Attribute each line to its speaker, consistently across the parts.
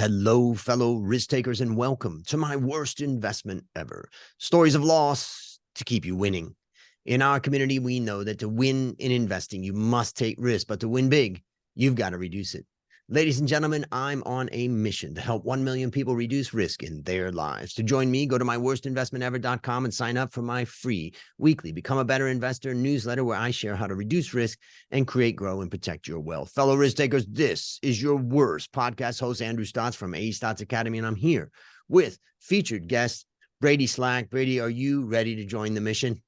Speaker 1: Hello, fellow risk takers, and welcome to my worst investment ever. Stories of loss to keep you winning. In our community, we know that to win in investing, you must take risk, but to win big, you've got to reduce it. Ladies and gentlemen, I'm on a mission to help 1 million people reduce risk in their lives. To join me, go to myworstinvestmentever.com and sign up for my free weekly Become a Better Investor newsletter where I share how to reduce risk and create, grow, and protect your wealth. Fellow risk takers, this is your worst podcast host, Andrew Stotz from A Stotz Academy, and I'm here with featured guest Brady Slack. Brady, are you ready to join the mission?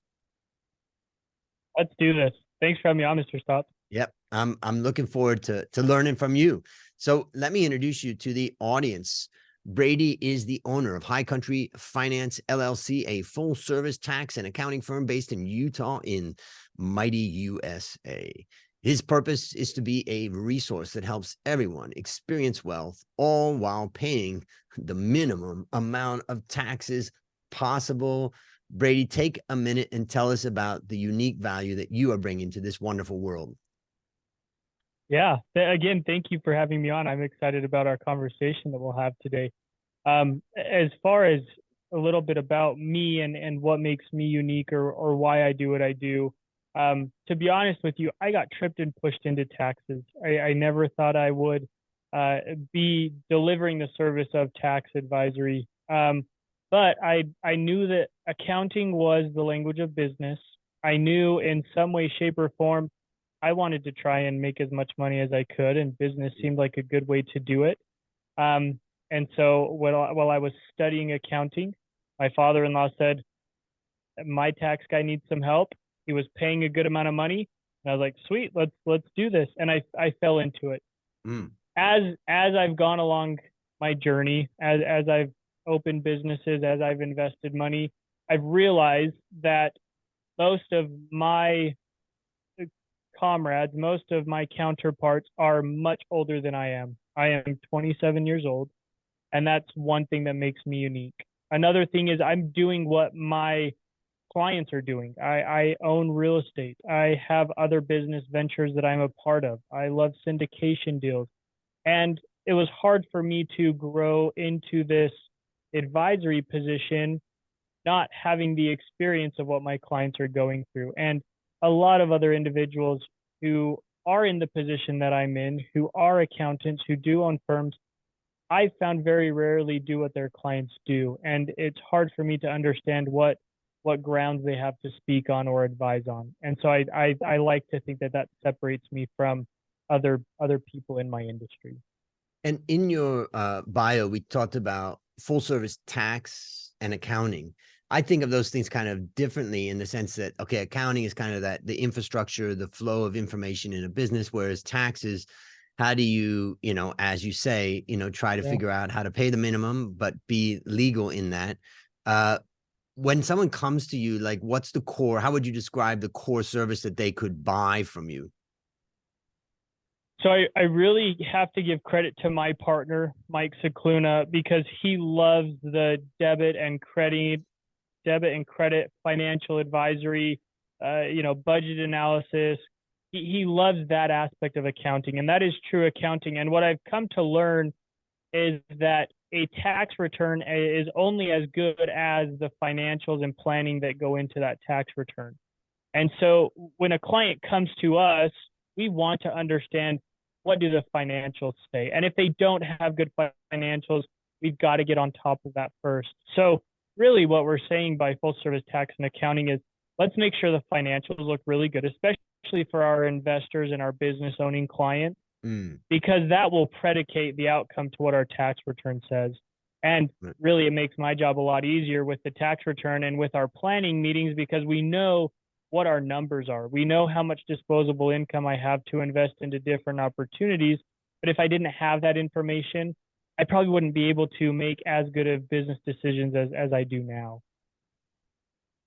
Speaker 2: Let's do this. Thanks for having me on, Mr. Stotz.
Speaker 1: Yep. I'm looking forward to learning from you. So let me introduce you to the audience. Brady is the owner of High Country Finance LLC, a full service tax and accounting firm based in Utah in mighty USA. His purpose is to be a resource that helps everyone experience wealth, all while paying the minimum amount of taxes possible. Brady, take a minute and tell us about the unique value that you are bringing to this wonderful world.
Speaker 2: Yeah. Again, thank you for having me on. I'm excited about our conversation that we'll have today. As far as a little bit about me and what makes me unique or why I do what I do, to be honest with you, I got tripped and pushed into taxes. I never thought I would be delivering the service of tax advisory. But I knew that accounting was the language of business. I knew in some way, shape, or form, I wanted to try and make as much money as I could, and business seemed like a good way to do it. And so while I was studying accounting, my father-in-law said, my tax guy needs some help. He was paying a good amount of money. And I was like, sweet, let's do this. And I fell into it. As I've gone along my journey, as I've opened businesses, as I've invested money, I've realized that most of my comrades, most of my counterparts are much older than I am. I am 27 years old, and that's one thing that makes me unique. Another thing is I'm doing what my clients are doing. I own real estate. I have other business ventures that I'm a part of. I love syndication deals. And it was hard for me to grow into this advisory position, not having the experience of what my clients are going through. And a lot of other individuals who are in the position that I'm in, who are accountants, who do own firms, I found very rarely do what their clients do. And it's hard for me to understand what grounds they have to speak on or advise on. And so I like to think that separates me from other people in my industry.
Speaker 1: And in your bio, we talked about full service tax and accounting. I think of those things kind of differently in the sense that, okay, accounting is kind of the infrastructure, the flow of information in a business, whereas taxes, how do you, as you say, try to figure out how to pay the minimum, but be legal in that. When someone comes to you, like what's the core, how would you describe the core service that they could buy from you?
Speaker 2: So I really have to give credit to my partner, Mike Cicluna, because he loves the debit and credit financial advisory, budget analysis. He loves that aspect of accounting, and that is true accounting. And what I've come to learn is that a tax return is only as good as the financials and planning that go into that tax return. And so when a client comes to us, we want to understand, what do the financials say? And if they don't have good financials, we've got to get on top of that first. So really what we're saying by full service tax and accounting is, let's make sure the financials look really good, especially for our investors and our business owning clients, because that will predicate the outcome to what our tax return says. And really it makes my job a lot easier with the tax return and with our planning meetings, because we know what our numbers are. We know how much disposable income I have to invest into different opportunities. But if I didn't have that information, I probably wouldn't be able to make as good of business decisions as I do now.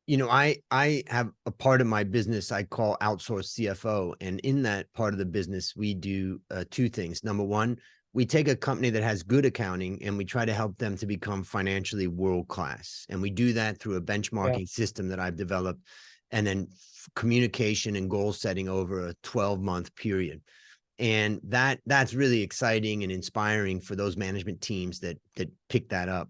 Speaker 1: I have a part of my business I call outsourced CFO. And in that part of the business, we do two things. Number one, we take a company that has good accounting and we try to help them to become financially world-class. And we do that through a benchmarking system that I've developed, and then communication and goal setting over a 12-month period. And that's really exciting and inspiring for those management teams that pick that up.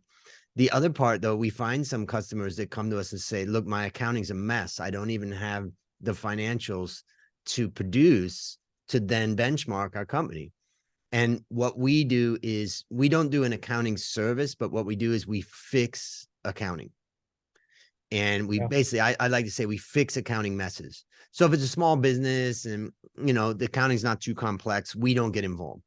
Speaker 1: The other part, though, we find some customers that come to us and say, look, my accounting's a mess. I don't even have the financials to produce to then benchmark our company. And what we do is we don't do an accounting service, but what we do is we fix accounting. And we basically, I like to say we fix accounting messes. So if it's a small business and, the accounting's not too complex, we don't get involved.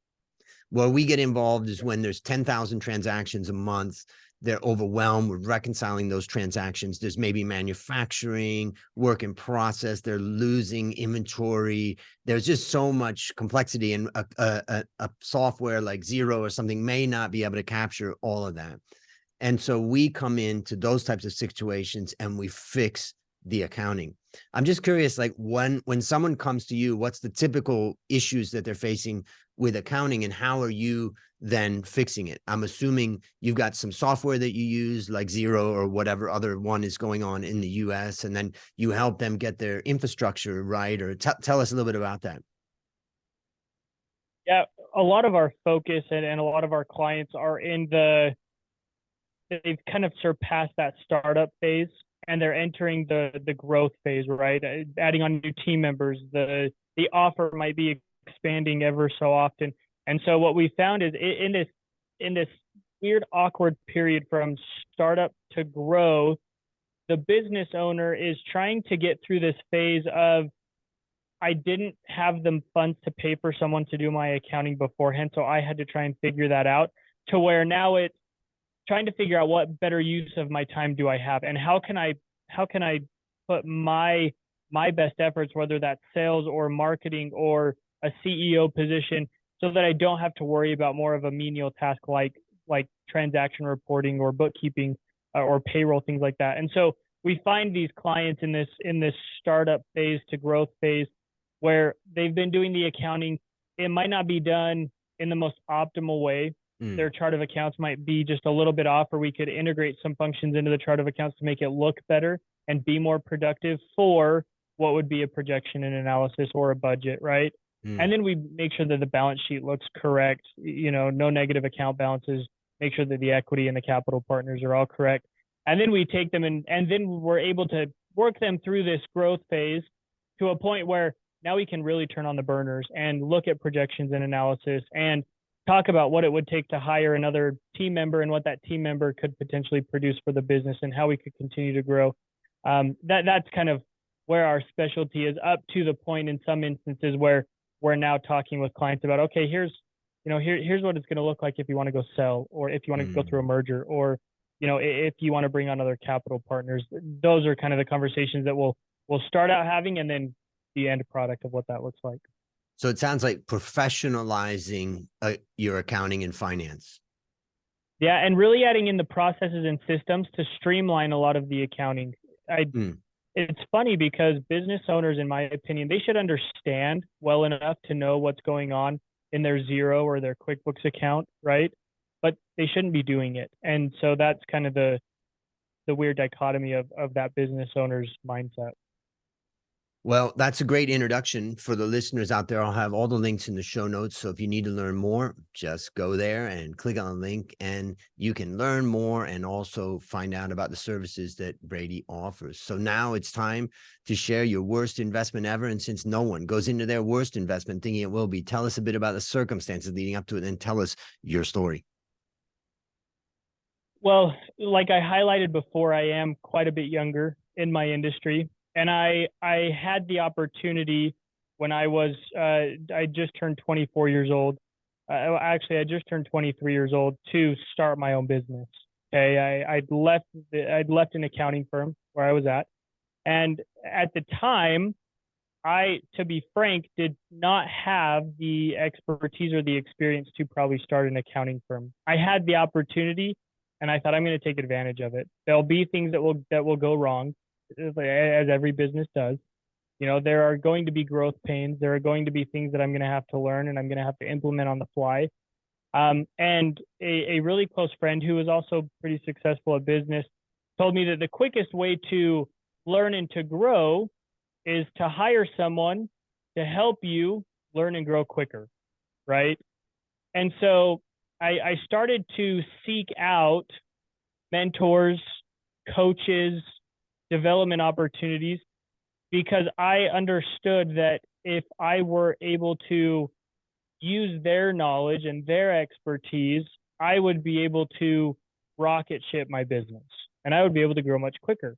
Speaker 1: Where we get involved is when there's 10,000 transactions a month. They're overwhelmed with reconciling those transactions. There's maybe manufacturing, work in process. They're losing inventory. There's just so much complexity, and a software like Xero or something may not be able to capture all of that. And so we come into those types of situations and we fix the accounting. I'm just curious, like when someone comes to you, what's the typical issues that they're facing with accounting, and how are you then fixing it? I'm assuming you've got some software that you use like Xero or whatever other one is going on in the US, and then you help them get their infrastructure right, or tell us a little bit about that.
Speaker 2: Yeah, a lot of our focus and a lot of our clients are they've kind of surpassed that startup phase and they're entering the growth phase, right? Adding on new team members, the offer might be expanding ever so often. And so what we found is in this weird, awkward period from startup to growth, the business owner is trying to get through this phase of, I didn't have the funds to pay for someone to do my accounting beforehand, so I had to try and figure that out, to where now it's trying to figure out what better use of my time do I have, and how can I put my best efforts, whether that's sales or marketing or a CEO position, so that I don't have to worry about more of a menial task like transaction reporting or bookkeeping or payroll, things like that. And so we find these clients in this startup phase to growth phase where they've been doing the accounting. It might not be done in the most optimal way. Their chart of accounts might be just a little bit off, or we could integrate some functions into the chart of accounts to make it look better and be more productive for what would be a projection and analysis or a budget, right? And then we make sure that the balance sheet looks correct, no negative account balances, make sure that the equity and the capital partners are all correct. And then we take them and then we're able to work them through this growth phase to a point where now we can really turn on the burners and look at projections and analysis and talk about what it would take to hire another team member and what that team member could potentially produce for the business and how we could continue to grow. That's kind of where our specialty is, up to the point in some instances where we're now talking with clients about, okay, here's what it's going to look like if you want to go sell, or if you want to go through a merger, or, if you want to bring on other capital partners. Those are kind of the conversations that we'll start out having, and then the end product of what that looks like.
Speaker 1: So it sounds like professionalizing your accounting and finance.
Speaker 2: Yeah, and really adding in the processes and systems to streamline a lot of the accounting. It's funny because business owners, in my opinion, they should understand well enough to know what's going on in their Xero or their QuickBooks account, right? But they shouldn't be doing it. And so that's kind of the weird dichotomy of that business owner's mindset.
Speaker 1: Well, that's a great introduction for the listeners out there. I'll have all the links in the show notes. So if you need to learn more, just go there and click on the link and you can learn more and also find out about the services that Brady offers. So now it's time to share your worst investment ever. And since no one goes into their worst investment thinking it will be, tell us a bit about the circumstances leading up to it and tell us your story.
Speaker 2: Well, like I highlighted before, I am quite a bit younger in my industry. And I had the opportunity when I just turned 24 years old. Actually, I just turned 23 years old to start my own business. Okay, I'd left an accounting firm where I was at, and at the time, to be frank, did not have the expertise or the experience to probably start an accounting firm. I had the opportunity, and I thought I'm going to take advantage of it. There'll be things that will go wrong, as every business does. There are going to be growth pains. There are going to be things that I'm going to have to learn and I'm going to have to implement on the fly. And a really close friend who was also pretty successful at business told me that the quickest way to learn and to grow is to hire someone to help you learn and grow quicker. right? And so I started to seek out mentors, coaches, development opportunities, because I understood that if I were able to use their knowledge and their expertise, I would be able to rocket ship my business and I would be able to grow much quicker.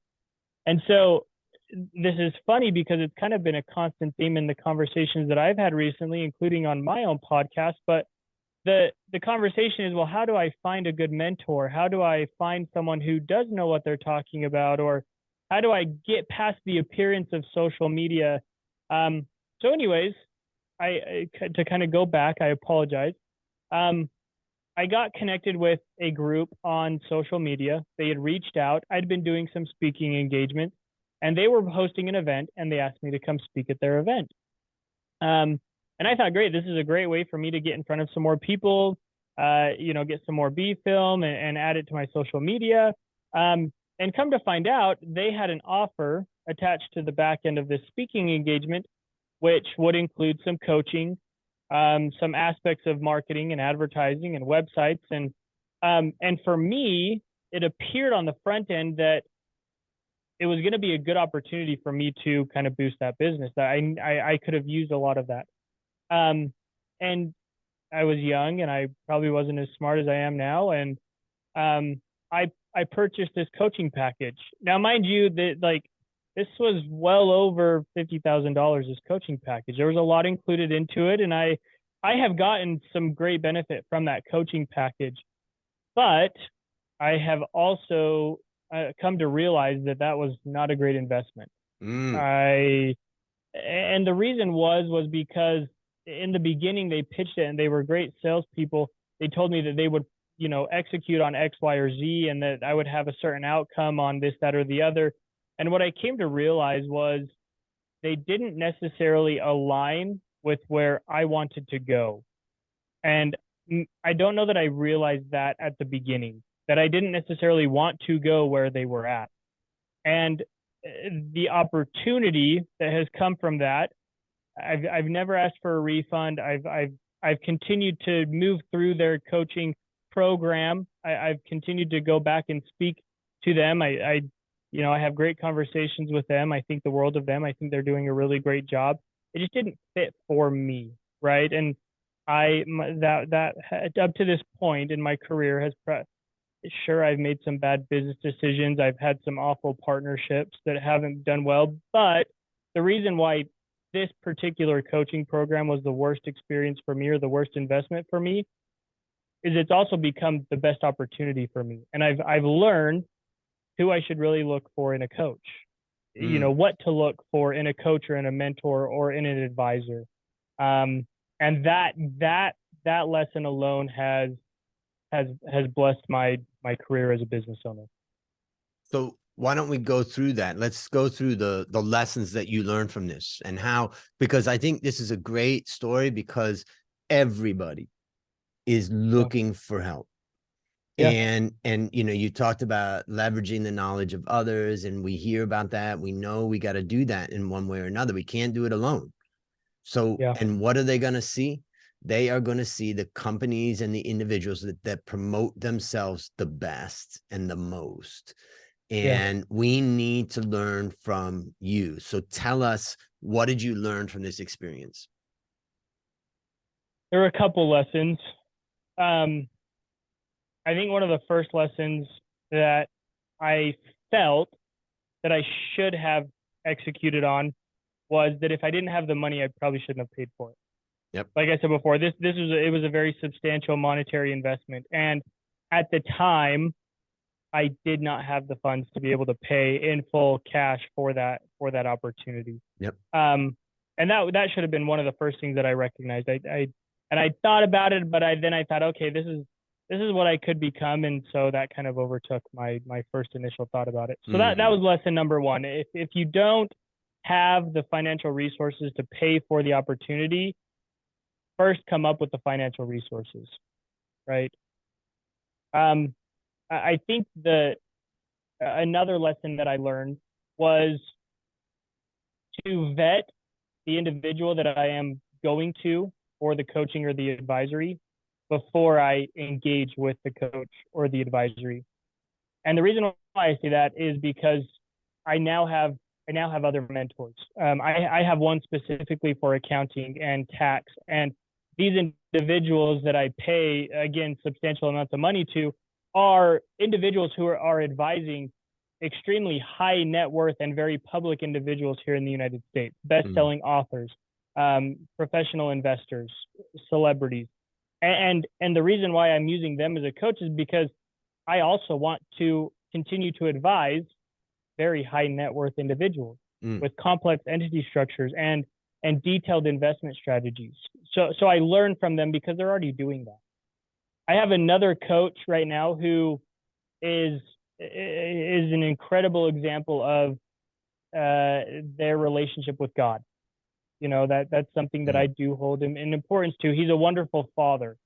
Speaker 2: And so this is funny because it's kind of been a constant theme in the conversations that I've had recently, including on my own podcast. But the conversation is, well, how do I find a good mentor? How do I find someone who does know what they're talking about? Or how do I get past the appearance of social media? So anyways, I to kind of go back, I apologize. I got connected with a group on social media. They had reached out. I'd been doing some speaking engagements, and they were hosting an event, and they asked me to come speak at their event. And I thought, great, this is a great way for me to get in front of some more people, get some more B film and add it to my social media. And come to find out, they had an offer attached to the back end of this speaking engagement, which would include some coaching, some aspects of marketing and advertising and websites. And for me, it appeared on the front end that it was going to be a good opportunity for me to kind of boost that business. That I could have used a lot of that. And I was young and I probably wasn't as smart as I am now. And I purchased this coaching package. Now, mind you, that like this was well over $50,000, this coaching package. There was a lot included into it, and I have gotten some great benefit from that coaching package. But I have also come to realize that that was not a great investment. And the reason was because in the beginning they pitched it and they were great salespeople. They told me that they would, execute on X, Y, or Z, and that I would have a certain outcome on this, that, or the other. And what I came to realize was they didn't necessarily align with where I wanted to go. And I don't know that I realized that at the beginning, that I didn't necessarily want to go where they were at. And the opportunity that has come from that, I've never asked for a refund. I've continued to move through their coaching program. I've continued to go back and speak to them. I have great conversations with them. I think the world of them. I think they're doing a really great job. It just didn't fit for me, right? And that up to this point in my career has sure, I've made some bad business decisions. I've had some awful partnerships that haven't done well. But the reason why this particular coaching program was the worst experience for me or the worst investment for me is it's also become the best opportunity for me. And I've learned who I should really look for in a coach, what to look for in a coach or in a mentor or in an advisor. And that lesson alone has blessed my career as a business owner.
Speaker 1: So why don't we go through that? Let's go through the lessons that you learned from this and how, because I think this is a great story because everybody is looking for help. Yeah. And you talked about leveraging the knowledge of others, and we hear about that. We know we got to do that in one way or another. We can't do it alone. So, and what are they going to see? They are going to see the companies and the individuals that promote themselves the best and the most. And we need to learn from you. So tell us, what did you learn from this experience?
Speaker 2: There were a couple lessons. I think one of the first lessons that I felt that I should have executed on was that if I didn't have the money, I probably shouldn't have paid for it.
Speaker 1: Yep.
Speaker 2: Like I said before, it was a very substantial monetary investment. And at the time, I did not have the funds to be able to pay in full cash for that opportunity.
Speaker 1: Yep.
Speaker 2: And that should have been one of the first things that I recognized. I thought about it, but then I thought, okay, this is what I could become, and so that kind of overtook my first initial thought about it. So that was lesson number one. If you don't have the financial resources to pay for the opportunity, first come up with the financial resources, right? I think another lesson that I learned was to vet the individual that I am going to for the coaching or the advisory before I engage with the coach or the advisory. And the reason why I say that is because I now have other mentors. I have one specifically for accounting and tax, and these individuals that I pay, again, substantial amounts of money to, are individuals who are advising extremely high net worth and very public individuals here in the United States, best-selling authors, professional investors, celebrities. And the reason why I'm using them as a coach is because I also want to continue to advise very high net worth individuals with complex entity structures and detailed investment strategies. So I learn from them because they're already doing that. I have another coach right now who is an incredible example of their relationship with God. You know, that's something that I do hold him in importance to. He's a wonderful father,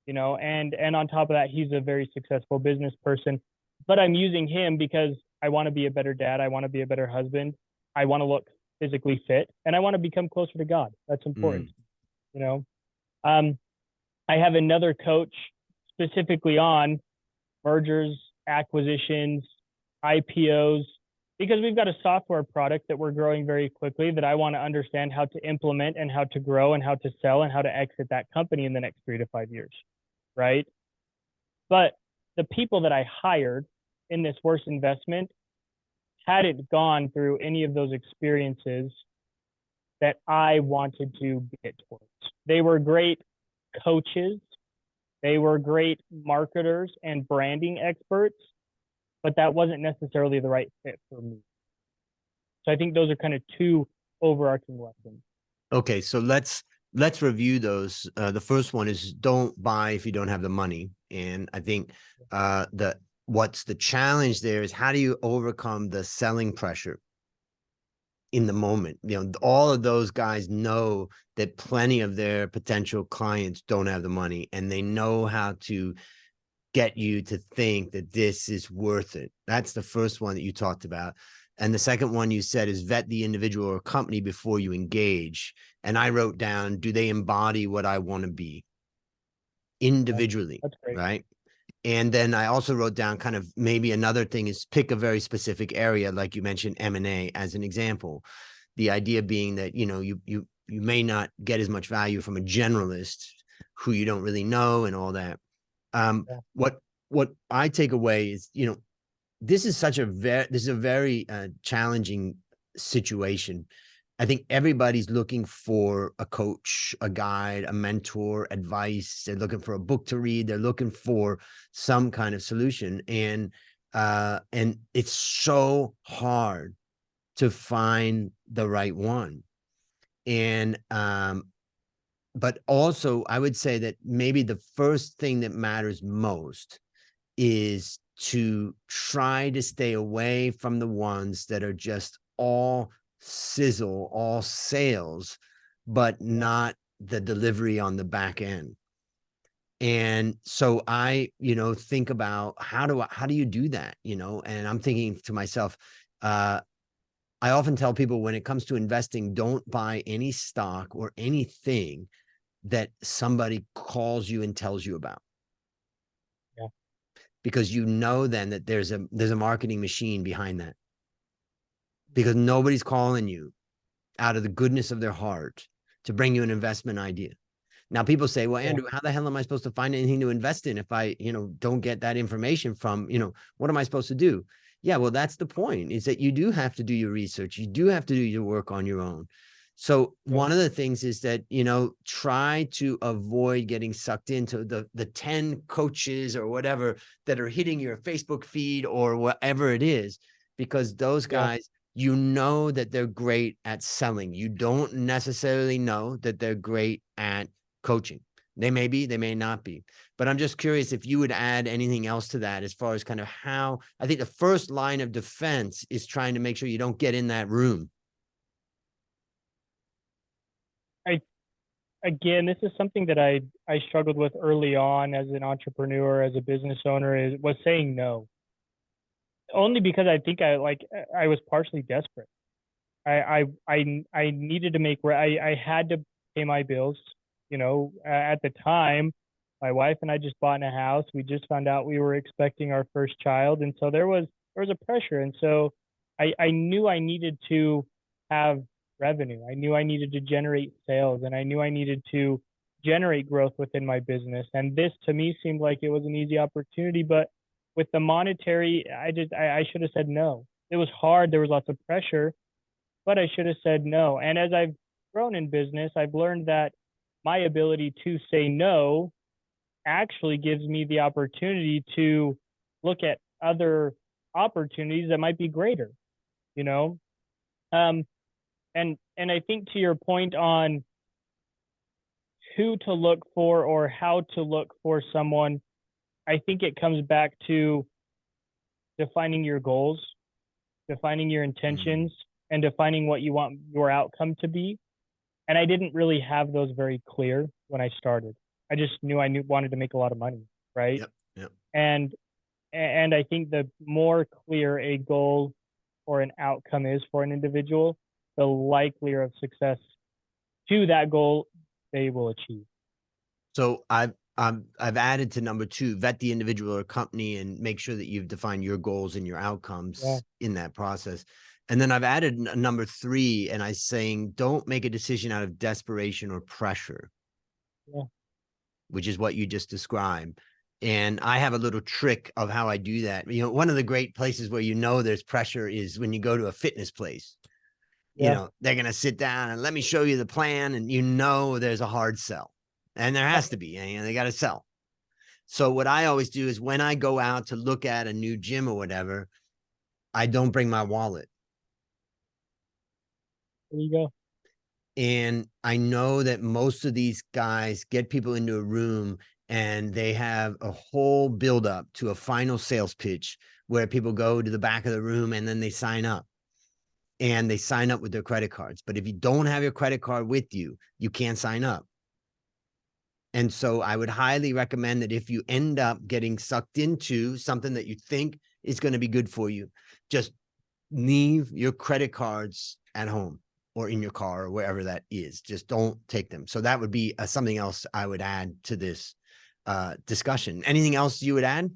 Speaker 2: you know, and on top of that, he's a very successful business person. But I'm using him because I want to be a better dad. I want to be a better husband. I want to look physically fit, and I want to become closer to God. That's important, you know. I have another coach specifically on mergers, acquisitions, IPOs, because we've got a software product that we're growing very quickly that I want to understand how to implement and how to grow and how to sell and how to exit that company in the next 3 to 5 years, right? But the people that I hired in this worst investment hadn't gone through any of those experiences that I wanted to get towards. They were great coaches. They were great marketers and branding experts, but that wasn't necessarily the right fit for me. So I think those are kind of two overarching lessons.
Speaker 1: Okay, so let's review those. The first one is don't buy if you don't have the money. And I think what's the challenge there is how do you overcome the selling pressure in the moment? You know, all of those guys know that plenty of their potential clients don't have the money, and they know how to get you to think that this is worth it. That's the first one that you talked about. And the second one you said is vet the individual or company before you engage. And I wrote down, do they embody what I want to be individually?
Speaker 2: That's great.
Speaker 1: Right. And then I also wrote down kind of maybe another thing is pick a very specific area, like you mentioned M&A as an example. The idea being that, you know, you may not get as much value from a generalist who you don't really know and all that. What I take away is, you know, this is a very challenging situation. I think everybody's looking for a coach, a guide, a mentor, advice. They're looking for a book to read. They're looking for some kind of solution. And it's so hard to find the right one. And, but also I would say that maybe the first thing that matters most is to try to stay away from the ones that are just all sizzle, all sales, but not the delivery on the back end. And so I, you know, think about how do you do that, you know? And I'm thinking to myself, I often tell people when it comes to investing, don't buy any stock or anything that somebody calls you and tells you about. Because you know then that there's a marketing machine behind that. Because nobody's calling you out of the goodness of their heart to bring you an investment idea. Now people say, well, Andrew, how the hell am I supposed to find anything to invest in if I, you know, don't get that information from, you know, what am I supposed to do? Yeah, well, that's the point, is that you do have to do your research. You do have to do your work on your own. So one of the things is that, you know, try to avoid getting sucked into the 10 coaches or whatever that are hitting your Facebook feed or whatever it is, because those guys, you know that they're great at selling. You don't necessarily know that they're great at coaching. They may be, they may not be. But I'm just curious if you would add anything else to that as far as kind of how, I think the first line of defense is trying to make sure you don't get in that room.
Speaker 2: Again, this is something that I struggled with early on as an entrepreneur, as a business owner, was saying no. Only because I think I was partially desperate. I needed to I had to pay my bills. At the time, my wife and I just bought in a house. We just found out we were expecting our first child. And so there was a pressure. And so I knew I needed to have revenue. I knew I needed to generate sales, and I knew I needed to generate growth within my business. And this to me seemed like it was an easy opportunity, but with the monetary, I should have said no. It was hard. There was lots of pressure, but I should have said no. And as I've grown in business, I've learned that my ability to say no actually gives me the opportunity to look at other opportunities that might be greater, you know? And I think to your point on who to look for or how to look for someone, I think it comes back to defining your goals, defining your intentions, and defining what you want your outcome to be. And I didn't really have those very clear when I started. I just knew wanted to make a lot of money, right?
Speaker 1: Yep.
Speaker 2: And I think the more clear a goal or an outcome is for an individual, the likelier of success to that goal they will achieve.
Speaker 1: So I've added to number 2, vet the individual or company and make sure that you've defined your goals and your outcomes in that process. And then I've added number 3, and I'm saying don't make a decision out of desperation or pressure, which is what you just described. And I have a little trick of how I do that. One of the great places where there's pressure is when you go to a fitness place. They're going to sit down and let me show you the plan. And there's a hard sell. And there has to be, they got to sell. So what I always do is when I go out to look at a new gym or whatever, I don't bring my wallet.
Speaker 2: There you go.
Speaker 1: And I know that most of these guys get people into a room and they have a whole buildup to a final sales pitch where people go to the back of the room and then they sign up. And they sign up with their credit cards. But if you don't have your credit card with you, you can't sign up. And so I would highly recommend that if you end up getting sucked into something that you think is going to be good for you, just leave your credit cards at home or in your car or wherever that is. Just don't take them. So that would be something else I would add to this discussion. Anything else you would add?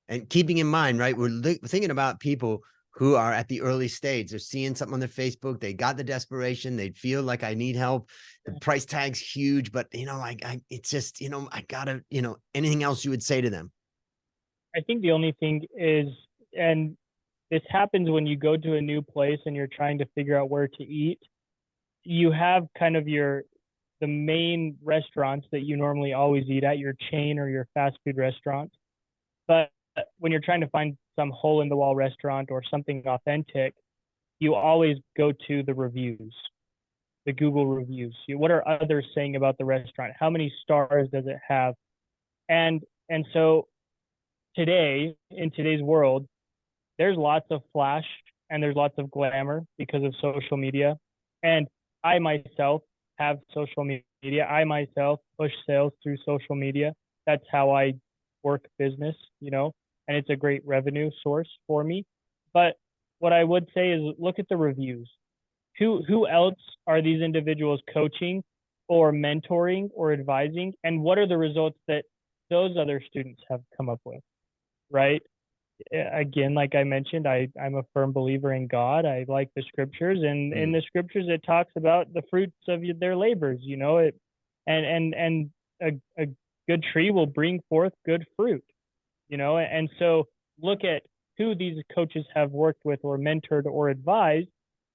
Speaker 1: And keeping in mind, right, we're thinking about people who are at the early stage. They're seeing something on their Facebook. They got the desperation. They feel like I need help. The price tag's huge, but it's just, I gotta, anything else you would say to them?
Speaker 2: I think the only thing is, and this happens when you go to a new place and you're trying to figure out where to eat, you have kind of the main restaurants that you normally always eat at, your chain or your fast food restaurants. But when you're trying to find some hole in the wall restaurant or something authentic, you always go to the reviews, the Google reviews. What are others saying about the restaurant? How many stars does it have? And so today, in today's world, there's lots of flash and there's lots of glamour because of social media. And I myself have social media. I myself push sales through social media. That's how I work business, and it's a great revenue source for me. But what I would say is look at the reviews. Who else are these individuals coaching or mentoring or advising? And what are the results that those other students have come up with, right? Again, like I mentioned, I'm a firm believer in God. I like the scriptures, and in the scriptures, it talks about the fruits of their labors, and a good tree will bring forth good fruit, and so look at who these coaches have worked with or mentored or advised.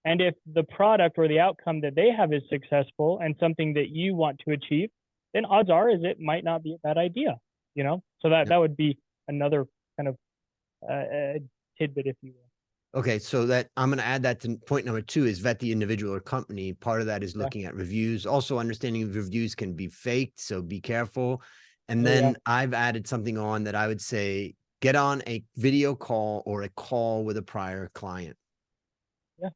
Speaker 2: And if the product or the outcome that they have is successful and something that you want to achieve, then odds are is it might not be a bad idea, so that would be another kind of tidbit, if you will.
Speaker 1: Okay, so that I'm going to add that to point number 2 is vet the individual or company. Part of that is looking at reviews. Also, understanding reviews can be faked, so be careful. And then I've added something on that I would say, get on a video call or a call with a prior client.
Speaker 2: Yeah.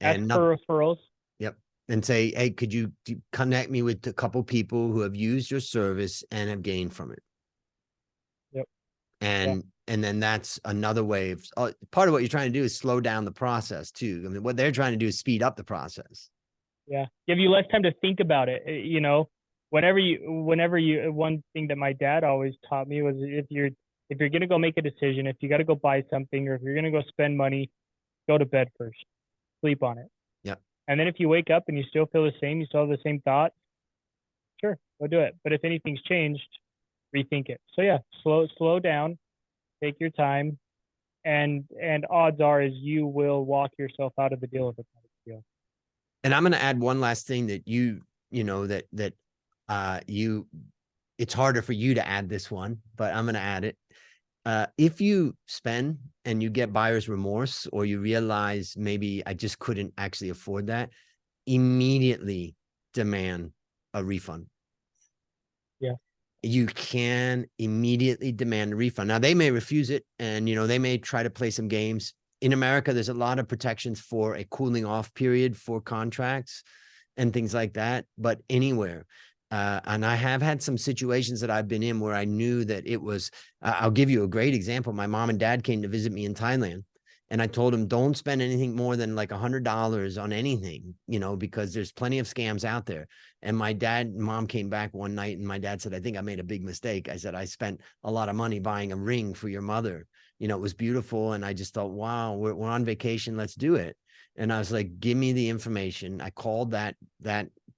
Speaker 1: And
Speaker 2: ask for referrals.
Speaker 1: Yep. And say, hey, could you connect me with a couple people who have used your service and have gained from it?
Speaker 2: Yep.
Speaker 1: And then that's another way of part of what you're trying to do is slow down the process too. I mean, what they're trying to do is speed up the process.
Speaker 2: Yeah. Give you less time to think about it. one thing that my dad always taught me was if you're gonna go make a decision, if you got to go buy something, or if you're gonna go spend money, go to bed first, sleep on it.
Speaker 1: Yep.
Speaker 2: And then if you wake up and you still feel the same, you still have the same thoughts, sure, go do it. But if anything's changed, rethink it. So yeah, slow down, take your time, and odds are is you will walk yourself out of the deal if it's not a deal.
Speaker 1: And I'm going to add one last thing that it's harder for you to add this one, but I'm going to add it. If you spend and you get buyer's remorse, or you realize maybe I just couldn't actually afford that, immediately demand a refund.
Speaker 2: Yeah.
Speaker 1: You can immediately demand a refund. Now, they may refuse it, and they may try to play some games. In America, there's a lot of protections for a cooling off period for contracts and things like that. But anywhere, and I have had some situations that I've been in where I knew that it was, I'll give you a great example. My mom and dad came to visit me in Thailand, and I told them, don't spend anything more than like $100 on anything, because there's plenty of scams out there. And my dad and mom came back one night, and my dad said, I think I made a big mistake. I said, I spent a lot of money buying a ring for your mother. It was beautiful. And I just thought, wow, we're on vacation. Let's do it. And I was like, give me the information. I called that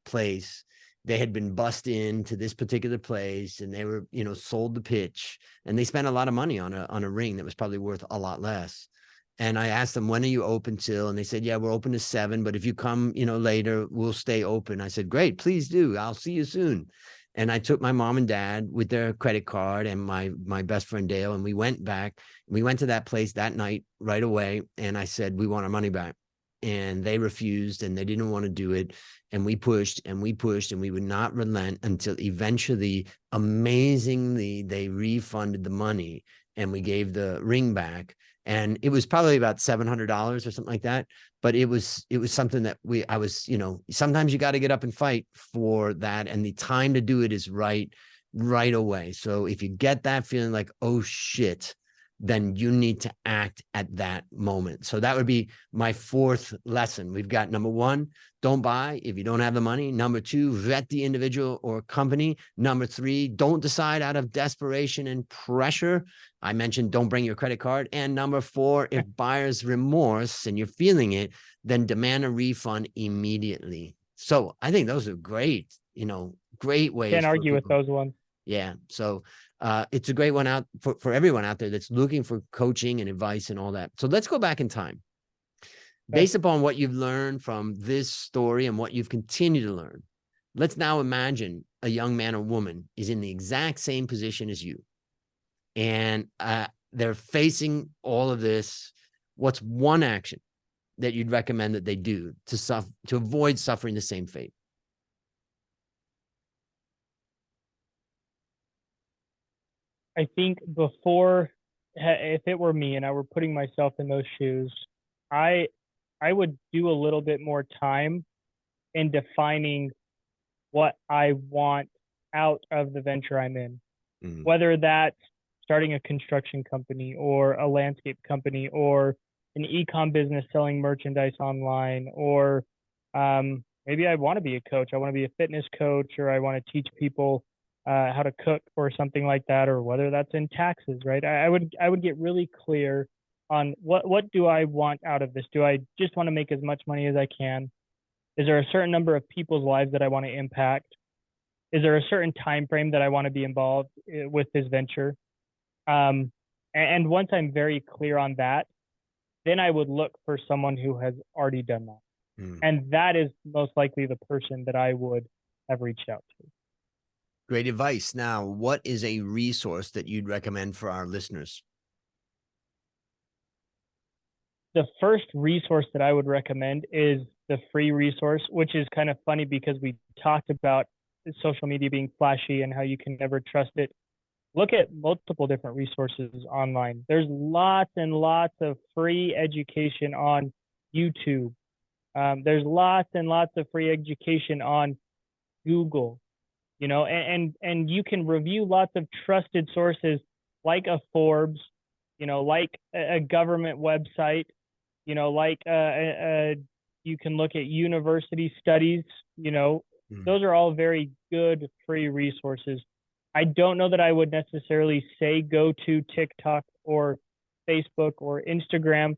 Speaker 1: place. They had been bussed into this particular place, and they were, sold the pitch, and they spent a lot of money on a ring that was probably worth a lot less. And I asked them, when are you open till? And they said, yeah, we're open to 7, but if you come, later, we'll stay open. I said, great, please do. I'll see you soon. And I took my mom and dad with their credit card and my best friend Dale, and we went back. We went to that place that night right away. And I said, we want our money back. And they refused, and they didn't want to do it. And we pushed and we pushed, and we would not relent until eventually, amazingly, they refunded the money, and we gave the ring back. And it was probably about $700 or something like that. But it was something that I was, sometimes you got to get up and fight for that. And the time to do it is right away. So if you get that feeling like, oh shit, then you need to act at that moment. So that would be my 4th lesson. We've got number 1, don't buy if you don't have the money. Number 2, vet the individual or company. Number 3, don't decide out of desperation and pressure. I mentioned don't bring your credit card. And number 4, if buyer's remorse and you're feeling it, then demand a refund immediately. So I think those are great, great ways.
Speaker 2: Can't argue with those ones.
Speaker 1: Yeah. So it's a great one out for everyone out there that's looking for coaching and advice and all that. So let's go back in time. Based upon what you've learned from this story and what you've continued to learn, let's now imagine a young man or woman is in the exact same position as you. And they're facing all of this. What's one action that you'd recommend that they do to avoid suffering the same fate?
Speaker 2: I think if it were me and I were putting myself in those shoes, I would do a little bit more time in defining what I want out of the venture I'm in, whether that's starting a construction company or a landscape company or an e-com business selling merchandise online, or maybe I want to be a coach. I want to be a fitness coach, or I want to teach people how to cook or something like that, or whether that's in taxes, right? I would get really clear on what do I want out of this? Do I just want to make as much money as I can? Is there a certain number of people's lives that I want to impact? Is there a certain time frame that I want to be involved with this venture? And once I'm very clear on that, then I would look for someone who has already done that. And that is most likely the person that I would have reached out to.
Speaker 1: Great advice. Now, what is a resource that you'd recommend for our listeners?
Speaker 2: The first resource that I would recommend is the free resource, which is kind of funny because we talked about social media being flashy and how you can never trust it. Look at multiple different resources online. There's lots and lots of free education on YouTube. There's lots and lots of free education on Google. And you can review lots of trusted sources like a Forbes, like a government website, like you can look at university studies,
Speaker 1: Mm.
Speaker 2: Those are all very good free resources. I don't know that I would necessarily say go to TikTok or Facebook or Instagram,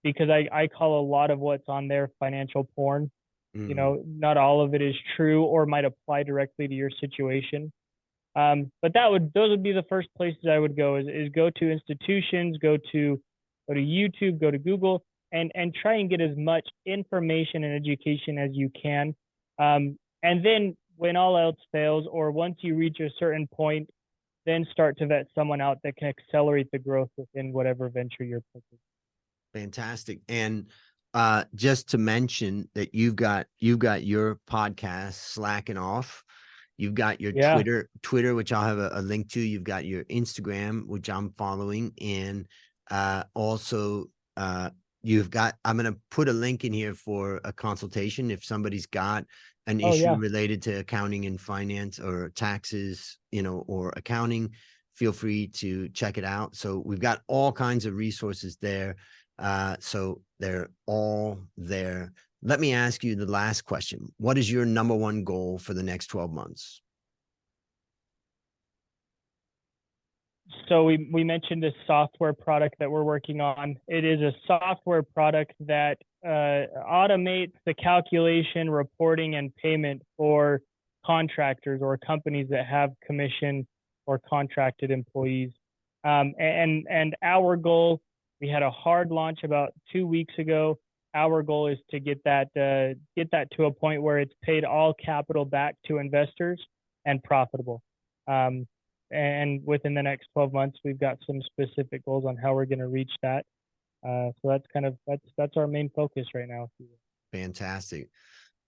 Speaker 2: because I call a lot of what's on there financial porn. You
Speaker 1: Mm.
Speaker 2: know, not all of it is true or might apply directly to your situation. But those would be the first places I would go, is go to institutions, go to YouTube, go to Google, and try and get as much information and education as you can. And then when all else fails, or once you reach a certain point, then start to vet someone out that can accelerate the growth within whatever venture you're picking.
Speaker 1: Fantastic. And just to mention that you've got your podcast slacking off. You've got your
Speaker 2: Yeah.
Speaker 1: Twitter, which I'll have a link to. You've got your Instagram, which I'm following. And also you've got, I'm going to put a link in here for a consultation. If somebody's got an
Speaker 2: Oh,
Speaker 1: issue
Speaker 2: yeah.
Speaker 1: related to accounting and finance or taxes, or accounting, feel free to check it out. So we've got all kinds of resources there. So they're all there. Let me ask you the last question. What is your number one goal for the next 12 months?
Speaker 2: So we mentioned this software product that we're working on. It is a software product that automates the calculation, reporting, and payment for contractors or companies that have commission or contracted employees. And our goal, we had a hard launch about 2 weeks ago. Our goal is to get that to a point where it's paid all capital back to investors and profitable. And within the next 12 months, we've got some specific goals on how we're going to reach that. So that's our main focus right now.
Speaker 1: Fantastic.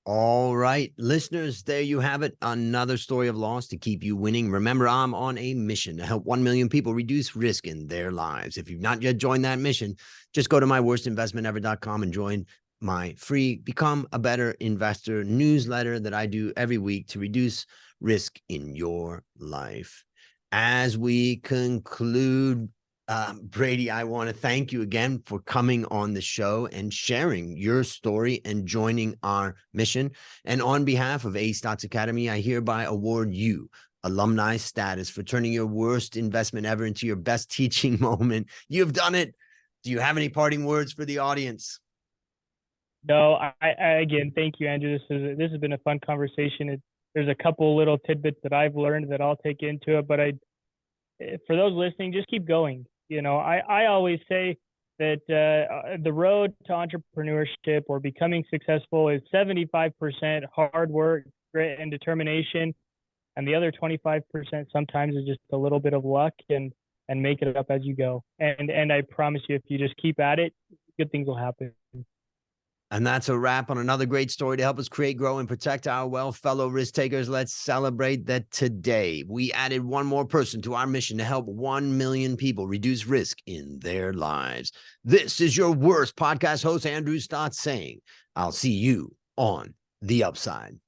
Speaker 1: All right, listeners, there you have it. Another story of loss to keep you winning. Remember, I'm on a mission to help 1 million people reduce risk in their lives. If you've not yet joined that mission, just go to myworstinvestmentever.com and join my free Become a Better Investor newsletter that I do every week to reduce risk in your life. As we conclude, Brady, I want to thank you again for coming on the show and sharing your story and joining our mission. And on behalf of Stotz Academy, I hereby award you alumni status for turning your worst investment ever into your best teaching moment. You've done it. Do you have any parting words for the audience?
Speaker 2: No, I again, thank you, Andrew. This has been a fun conversation. There's a couple little tidbits that I've learned that I'll take into it, but for those listening, just keep going. You know, I always say that the road to entrepreneurship or becoming successful is 75% hard work, grit, and determination, and the other 25% sometimes is just a little bit of luck and make it up as you go. And I promise you, if you just keep at it, good things will happen.
Speaker 1: And that's a wrap on another great story to help us create, grow, and protect our wealth. Fellow risk takers, let's celebrate that today we added one more person to our mission to help 1 million people reduce risk in their lives. This is your worst podcast host, Andrew Stotz, saying, I'll see you on the upside.